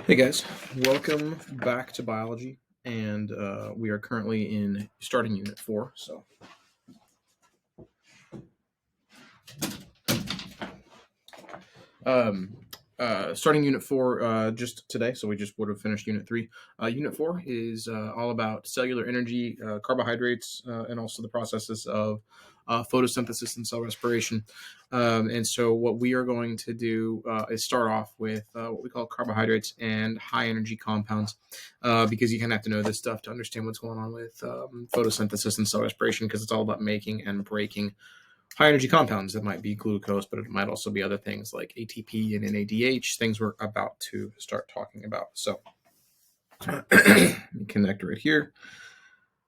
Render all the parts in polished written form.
Hey guys, welcome back to biology, and we are currently in starting unit 4. So, um, starting unit 4 just today, so we just would have finished unit 3. Unit 4 is all about cellular energy, carbohydrates, and also the processes of photosynthesis and cell respiration. And so, what we are going to do is start off with what we call carbohydrates and high energy compounds, because you kind of have to know this stuff to understand what's going on with photosynthesis and cell respiration, because it's all about making and breaking high energy compounds. That might be glucose, but it might also be other things like ATP and NADH, things we're about to start talking about. So, connect right here.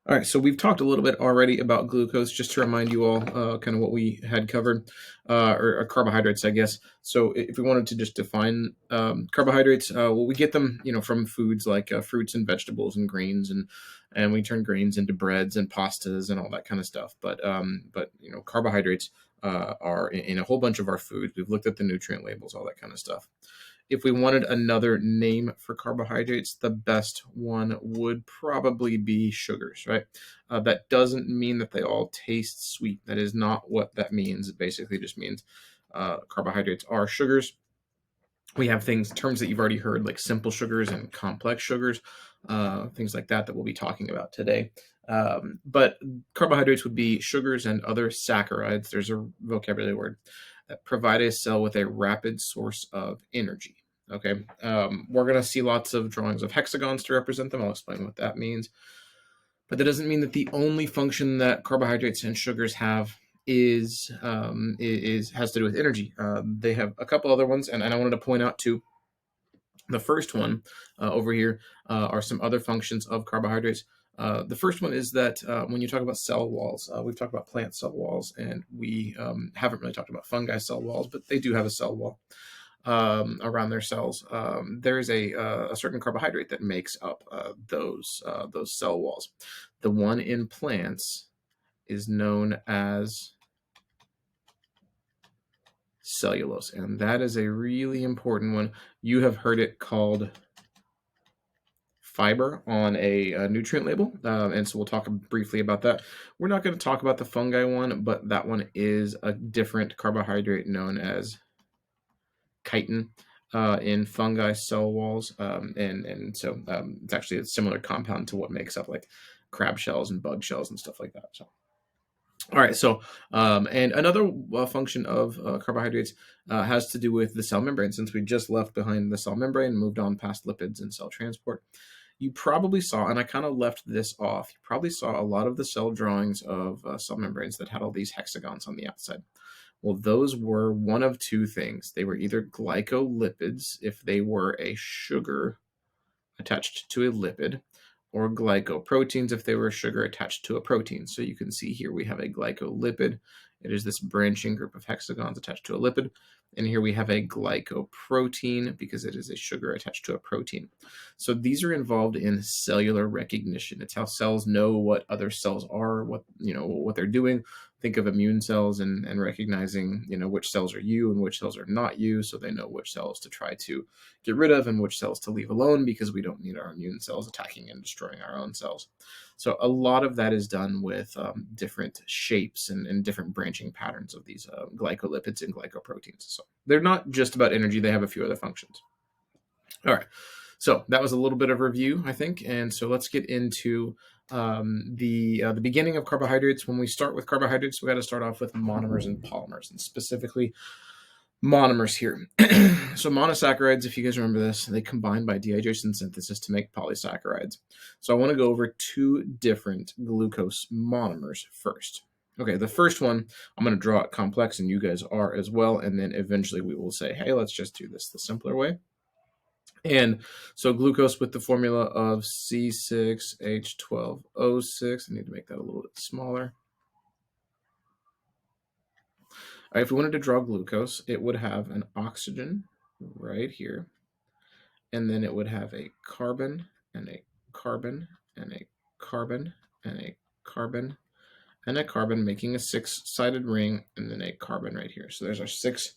All right, so we've talked a little bit already about glucose, just to remind you all kind of what we had covered, or carbohydrates, I guess. So if we wanted to just define carbohydrates, well, we get them, from foods like fruits and vegetables and grains, and we turn grains into breads and pastas and all that kind of stuff. But carbohydrates are in a whole bunch of our foods. We've looked at the nutrient labels, all that kind of stuff. If we wanted another name for carbohydrates, the best one would probably be sugars, right? That doesn't mean that they all taste sweet. That is not what that means. It basically just means carbohydrates are sugars. We have terms that you've already heard, like simple sugars and complex sugars, things like that we'll be talking about today. But carbohydrates would be sugars and other saccharides. There's a vocabulary word that provide a cell with a rapid source of energy. Okay, we're going to see lots of drawings of hexagons to represent them. I'll explain what that means. But that doesn't mean that the only function that carbohydrates and sugars have is has to do with energy. They have a couple other ones, and I wanted to point out too. The first one over here are some other functions of carbohydrates. The first one is that when you talk about cell walls, we've talked about plant cell walls, and we haven't really talked about fungi cell walls, but they do have a cell wall around their cells. There is a certain carbohydrate that makes up those cell walls. The one in plants is known as cellulose, and that is a really important one. You have heard it called fiber on a nutrient label, and so we'll talk briefly about that. We're not going to talk about the fungi one, but that one is a different carbohydrate known as chitin in fungi cell walls, and so it's actually a similar compound to what makes up like crab shells and bug shells and stuff like that. So, all right, so and another function of carbohydrates has to do with the cell membrane. Since we just left behind the cell membrane and moved on past lipids and cell transport, you probably saw, and I kind of left this off, you probably saw a lot of the cell drawings of cell membranes that had all these hexagons on the outside. Well, those were one of two things. They were either glycolipids, if they were a sugar attached to a lipid, or glycoproteins if they were a sugar attached to a protein. So you can see here we have a glycolipid. It is this branching group of hexagons attached to a lipid. And here we have a glycoprotein because it is a sugar attached to a protein. So these are involved in cellular recognition. It's how cells know what other cells are, what they're doing. Think of immune cells and recognizing, which cells are you and which cells are not you, so they know which cells to try to get rid of and which cells to leave alone, because we don't need our immune cells attacking and destroying our own cells. So a lot of that is done with different shapes and different branching patterns of these glycolipids and glycoproteins. So they're not just about energy, they have a few other functions. All right. So that was a little bit of review, I think. And so let's get into the beginning of carbohydrates. When we start with carbohydrates, we got to start off with monomers and polymers, and specifically monomers here. So monosaccharides, if you guys remember this, they combine by dehydration synthesis to make polysaccharides. So I want to go over two different glucose monomers first. Okay, the first one, I'm going to draw it complex, and you guys are as well. And then eventually we will say, hey, let's just do this the simpler way. And so glucose with the formula of C6H12O6. I need to make that a little bit smaller. All right, if we wanted to draw glucose, it would have an oxygen right here. And then it would have a carbon and a carbon and a carbon and a carbon and a carbon, making a six-sided ring, and then a carbon right here. So there's our six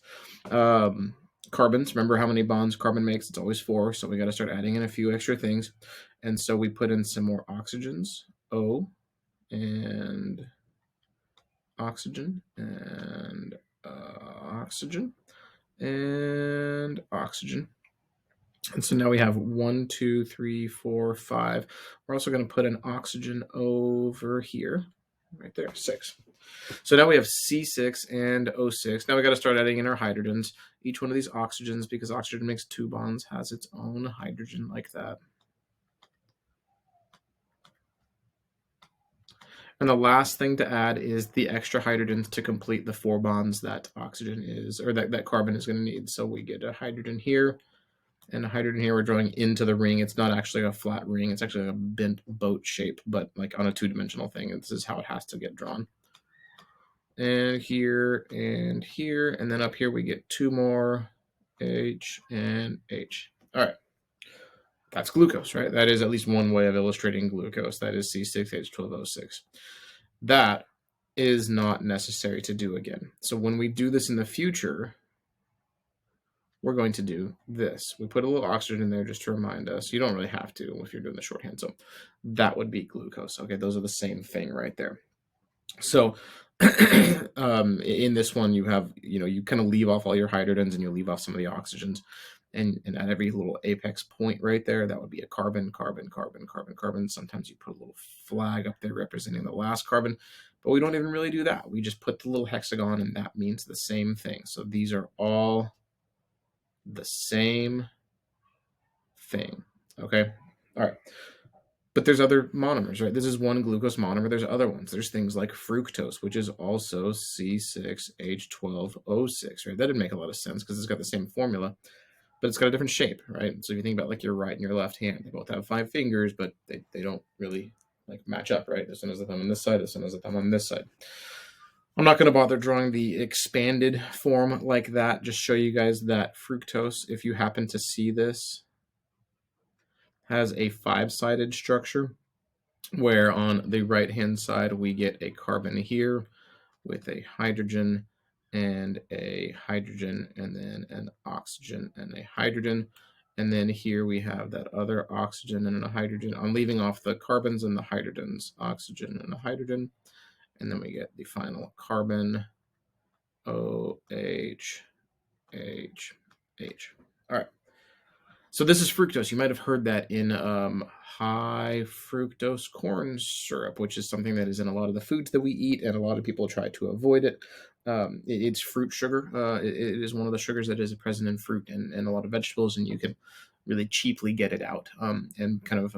carbons. Remember how many bonds carbon makes? It's always 4, so we got to start adding in a few extra things. And so we put in some more oxygens, O, and oxygen, and oxygen, and oxygen. And so now we have 1, 2, 3, 4, 5. We're also going to put an oxygen over here, right there, 6. So now we have C6 and O6. Now we got to start adding in our hydrogens. Each one of these oxygens, because oxygen makes 2 bonds, has its own hydrogen like that. And the last thing to add is the extra hydrogens to complete the 4 bonds that oxygen is, or that carbon is going to need. So we get a hydrogen here and a hydrogen here. We're drawing into the ring. It's not actually a flat ring. It's actually a bent boat shape, but like on a 2-dimensional thing. And this is how it has to get drawn. And here, and then up here we get 2 more H and H. All right. That's glucose, right? That is at least one way of illustrating glucose. That is C6H12O6. That is not necessary to do again. So when we do this in the future, we're going to do this. We put a little oxygen in there just to remind us. You don't really have to if you're doing the shorthand. So that would be glucose. Okay, those are the same thing right there. So in this one, you have, you kind of leave off all your hydrogens and you leave off some of the oxygens. And at every little apex point right there, that would be a carbon, carbon, carbon, carbon, carbon. Sometimes you put a little flag up there representing the last carbon, but we don't even really do that. We just put the little hexagon and that means the same thing. So these are all the same thing. Okay. All right. But there's other monomers, right? This is one glucose monomer. There's other ones. There's things like fructose, which is also C6H12O6, right? That didn't make a lot of sense because it's got the same formula, but it's got a different shape, right? So if you think about like your right and your left hand, they both have 5 fingers, but they don't really like match up, right? This one has a thumb on this side, this one has a thumb on this side. I'm not going to bother drawing the expanded form like that. Just show you guys that fructose, if you happen to see this, has a 5-sided structure, where on the right hand side we get a carbon here with a hydrogen and a hydrogen and then an oxygen and a hydrogen, and then here we have that other oxygen and a hydrogen. I'm leaving off the carbons and the hydrogens, oxygen and a hydrogen, and then we get the final carbon, OH, H, H. All right. So this is fructose. You might have heard that in high fructose corn syrup, which is something that is in a lot of the foods that we eat, and a lot of people try to avoid it. It's fruit sugar. It is one of the sugars that is present in fruit and a lot of vegetables, and you can really cheaply get it out and kind of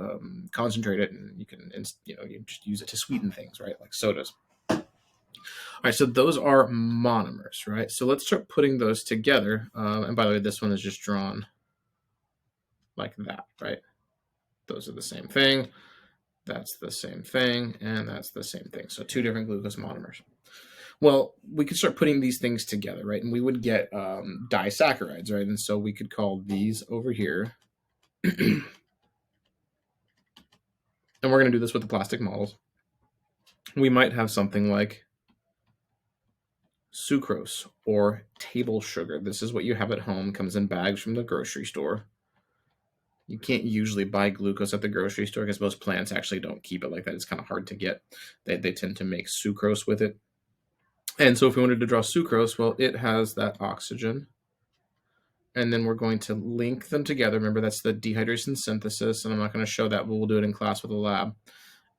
concentrate it, and you can you just use it to sweeten things, right, like sodas. All right, so those are monomers, right? So let's start putting those together. And by the way, this one is just drawn like that, right? Those are the same thing. That's the same thing, and that's the same thing. So 2 different glucose monomers. Well, we could start putting these things together, right? And we would get disaccharides, right? And so we could call these over here. And we're going to do this with the plastic models. We might have something like sucrose or table sugar. This is what you have at home. Comes in bags from the grocery store. You can't usually buy glucose at the grocery store because most plants actually don't keep it like that. It's kind of hard to get. They tend to make sucrose with it. And so if we wanted to draw sucrose, well, it has that oxygen. And then we're going to link them together. Remember, that's the dehydration synthesis, and I'm not going to show that, but we'll do it in class with a lab.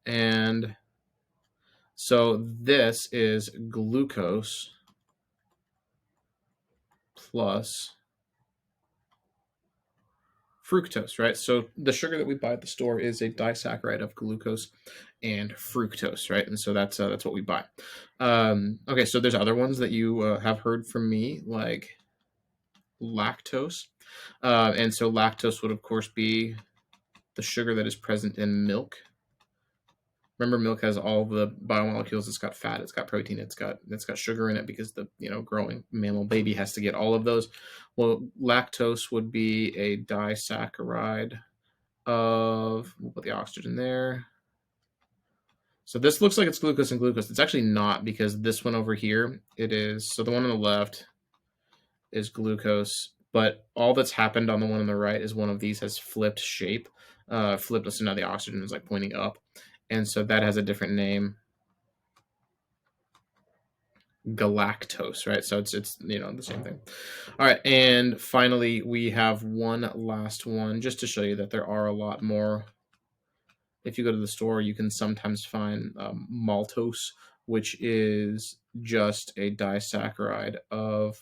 And so this is glucose plus fructose, right? So the sugar that we buy at the store is a disaccharide of glucose and fructose, right? And so that's what we buy. Okay, so there's other ones that you have heard from me, like lactose. And so lactose would, of course, be the sugar that is present in milk. Remember, milk has all the biomolecules. It's got fat, it's got protein, it's got sugar in it because the growing mammal baby has to get all of those. Well, lactose would be a disaccharide of, we'll put the oxygen there. So this looks like it's glucose and glucose. It's actually not, because this one over here, it is. So the one on the left is glucose, but all that's happened on the one on the right is one of these has flipped shape, flipped, so now the oxygen is like pointing up, and so that has a different name, galactose, right? So it's the same thing. All right, and finally we have one last one just to show you that there are a lot more. If you go to the store, you can sometimes find maltose, which is just a disaccharide of.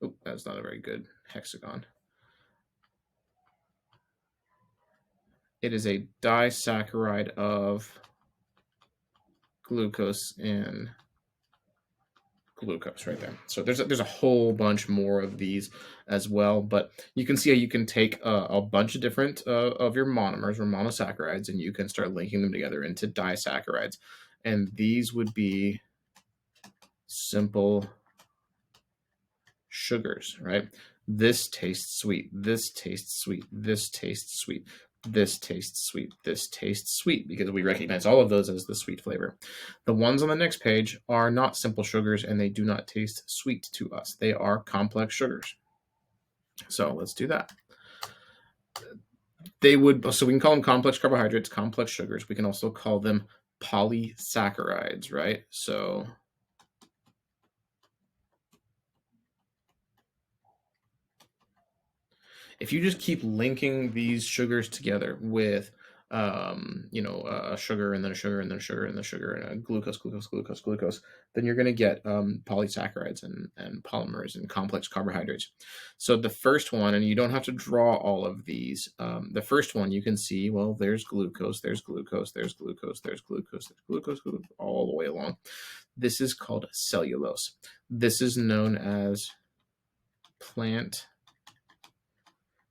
Oh, that's not a very good hexagon. It is a disaccharide of glucose and glucose right there. So there's a whole bunch more of these as well, but you can see how you can take a bunch of different of your monomers or monosaccharides, and you can start linking them together into disaccharides, and these would be simple sugars, right? This tastes sweet. This tastes sweet. This tastes sweet. This tastes sweet. This tastes sweet, because we recognize all of those as the sweet flavor. The ones on the next page are not simple sugars, and they do not taste sweet to us. They are complex sugars. So let's do that. So we can call them complex carbohydrates, complex sugars. We can also call them polysaccharides, right? So if you just keep linking these sugars together with a sugar and then a sugar and then a sugar and then a sugar and a glucose, then you're going to get polysaccharides and polymers and complex carbohydrates. So the first one, and you don't have to draw all of these, the first one you can see, well, there's glucose, there's glucose, there's glucose, there's glucose, there's glucose, all the way along. This is called cellulose. This is known as plant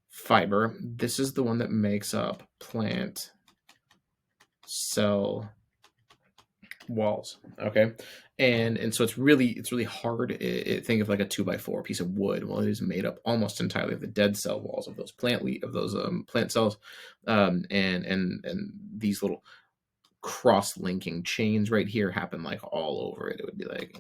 fiber. This is the one that makes up plant cell walls. Okay, and so it's really hard. Think of like a 2x4 piece of wood. Well, it is made up almost entirely of the dead cell walls of those plant cells, and these little cross-linking chains right here happen like all over it. It would be like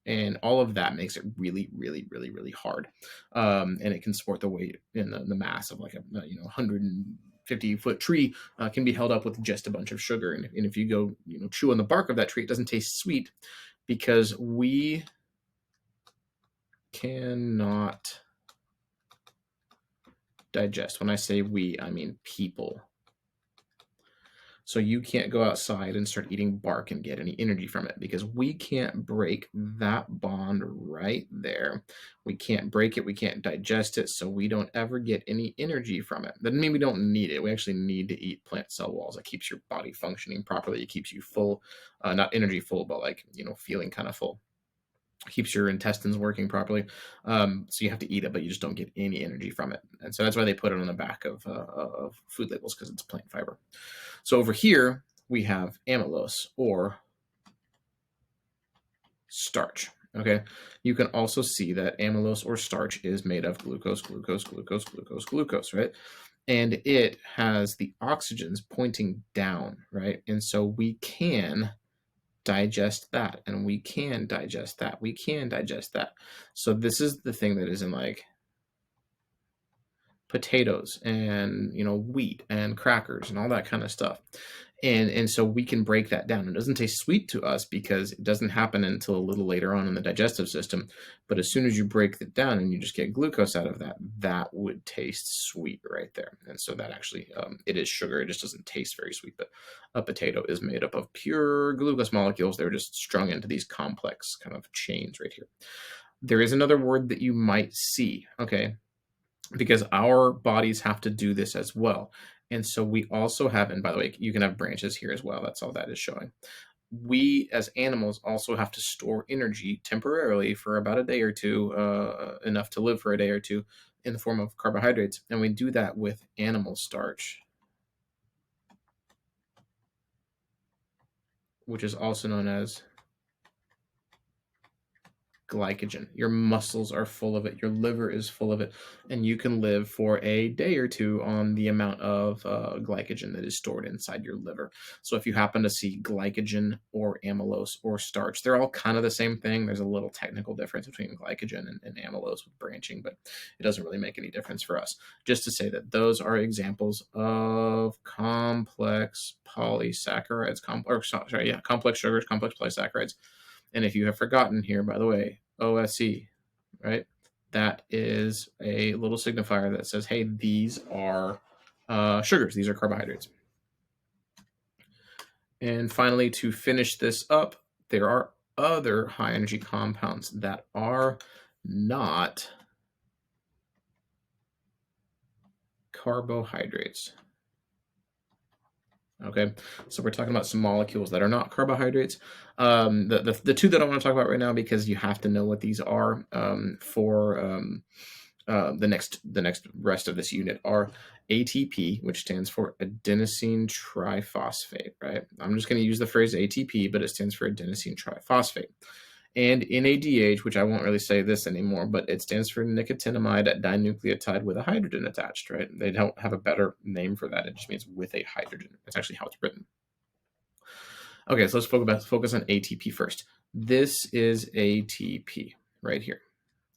and all of that makes it really, really, really, really hard. And it can support the weight and the mass of like a 150-foot tree can be held up with just a bunch of sugar. And if you go chew on the bark of that tree, it doesn't taste sweet because we cannot digest. When I say we, I mean people. So you can't go outside and start eating bark and get any energy from it because we can't break that bond right there. We can't break it. We can't digest it. So we don't ever get any energy from it. That doesn't mean we don't need it. We actually need to eat plant cell walls. It keeps your body functioning properly. It keeps you full, not energy full, but like, feeling kind of full. Keeps your intestines working properly. So you have to eat it, but you just don't get any energy from it. And so that's why they put it on the back of food labels, because it's plant fiber. So over here, we have amylose or starch. Okay, you can also see that amylose or starch is made of glucose, right? And it has the oxygens pointing down, right? And so we can digest that, and we can digest that. We can digest that. So this is the thing that is in like potatoes and wheat and crackers and all that kind of stuff, and so we can break that down. It doesn't taste sweet to us because it doesn't happen until a little later on in the digestive system, but as soon as you break it down and you just get glucose out of that, that would taste sweet right there. And so that actually it is sugar. It just doesn't taste very sweet, but a potato is made up of pure glucose molecules. They're just strung into these complex kind of chains right here. There is another word that you might see, okay, because our bodies have to do this as well. And so we also have, and by the way, you can have branches here as well. That's all that is showing. We as animals also have to store energy temporarily for about a day or two, enough to live for a day or two, in the form of carbohydrates. And we do that with animal starch, which is also known as glycogen. Your muscles are full of it. Your liver is full of it. And you can live for a day or two on the amount of glycogen that is stored inside your liver. So if you happen to see glycogen or amylose or starch, they're all kind of the same thing. There's a little technical difference between glycogen and amylose with branching, but it doesn't really make any difference for us. Just to say that those are examples of complex polysaccharides, complex sugars, complex polysaccharides. And if you have forgotten here, by the way, OSE, right? That is a little signifier that says, hey, these are sugars. These are carbohydrates. And finally, to finish this up, there are other high energy compounds that are not carbohydrates. Okay, so we're talking about some molecules that are not carbohydrates. The two that I want to talk about right now, because you have to know what these are for the next rest of this unit, are ATP, which stands for adenosine triphosphate. Right, I'm just going to use the phrase ATP, but it stands for adenosine triphosphate. And NADH, which I won't really say this anymore, but it stands for nicotinamide dinucleotide with a hydrogen attached, right? They don't have a better name for that. It just means with a hydrogen. That's actually how it's written. Okay, so let's focus on ATP first. This is ATP right here,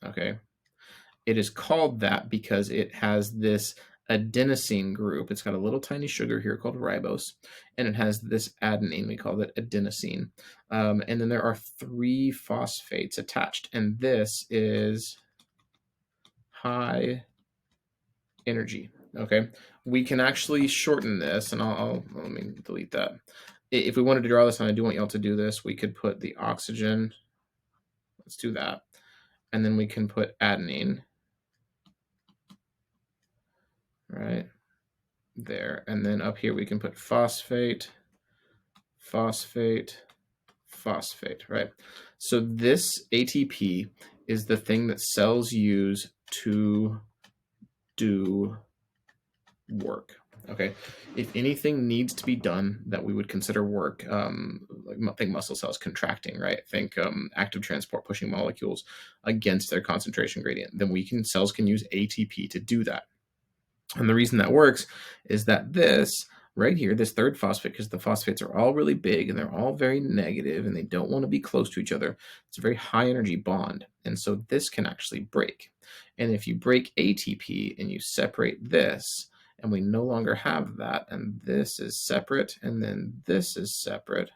okay? It is called that because it has this adenosine group. It's got a little tiny sugar here called ribose, and it has this adenine. We call it adenosine. And then there are 3 phosphates attached, and this is high energy. Okay, we can actually shorten this, and let me delete that. If we wanted to draw this, and I do want y'all to do this, we could put the oxygen. Let's do that, and then we can put adenine. Right there, and then up here we can put phosphate, phosphate, phosphate, right? So this ATP is the thing that cells use to do work. Okay, if anything needs to be done that we would consider work, like think muscle cells contracting, right? Think active transport pushing molecules against their concentration gradient, then cells can use ATP to do that. And the reason that works is that this right here, this third phosphate, because the phosphates are all really big and they're all very negative and they don't want to be close to each other. It's a very high energy bond. And so this can actually break. And if you break ATP and you separate this, and we no longer have that, and this is separate, and then this is separate,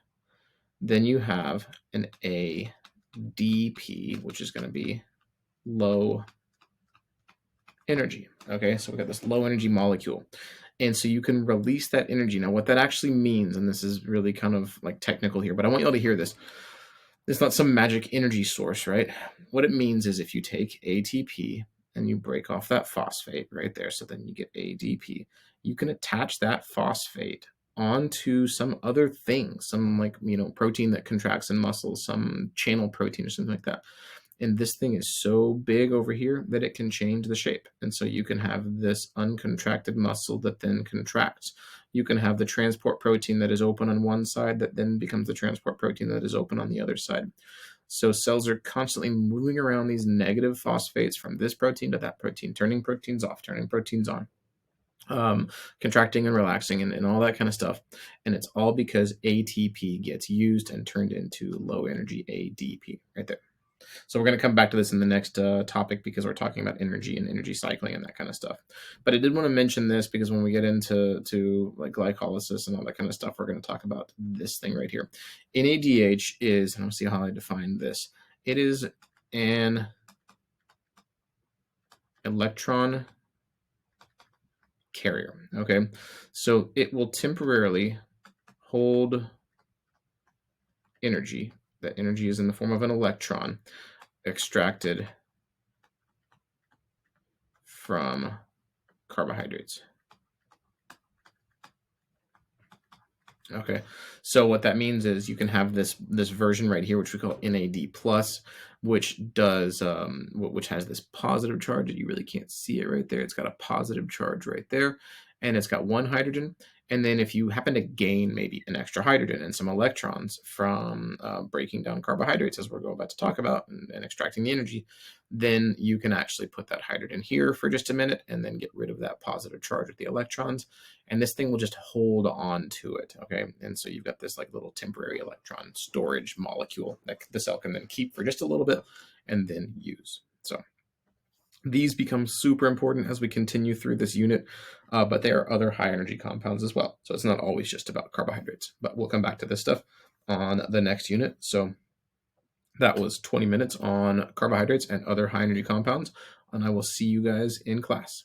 then you have an ADP, which is going to be low energy. Okay, so we got this low energy molecule. And so you can release that energy. Now, what that actually means, and this is really kind of like technical here, but I want y'all to hear this. It's not some magic energy source, right? What it means is if you take ATP and you break off that phosphate right there, so then you get ADP, you can attach that phosphate onto some other thing, some like, protein that contracts in muscles, some channel protein or something like that. And this thing is so big over here that it can change the shape. And so you can have this uncontracted muscle that then contracts. You can have the transport protein that is open on one side that then becomes the transport protein that is open on the other side. So cells are constantly moving around these negative phosphates from this protein to that protein, turning proteins off, turning proteins on, contracting and relaxing and all that kind of stuff. And it's all because ATP gets used and turned into low energy ADP right there. So we're going to come back to this in the next topic because we're talking about energy and energy cycling and that kind of stuff. But I did want to mention this because when we get into like glycolysis and all that kind of stuff, we're going to talk about this thing right here. NADH is, and I'll see how I define this. It is an electron carrier. Okay, so it will temporarily hold energy. That energy is in the form of an electron extracted from carbohydrates. Okay, so what that means is you can have this version right here, which we call NAD plus, which does which has this positive charge. You really can't see it right there. It's got a positive charge right there, and it's got one hydrogen. And then if you happen to gain maybe an extra hydrogen and some electrons from breaking down carbohydrates, as we're about to talk about, and extracting the energy, then you can actually put that hydrogen here for just a minute and then get rid of that positive charge with the electrons. And this thing will just hold on to it, okay? And so you've got this like little temporary electron storage molecule that the cell can then keep for just a little bit and then use. So these become super important as we continue through this unit, but there are other high energy compounds as well. So it's not always just about carbohydrates, but we'll come back to this stuff on the next unit. So that was 20 minutes on carbohydrates and other high energy compounds, and I will see you guys in class.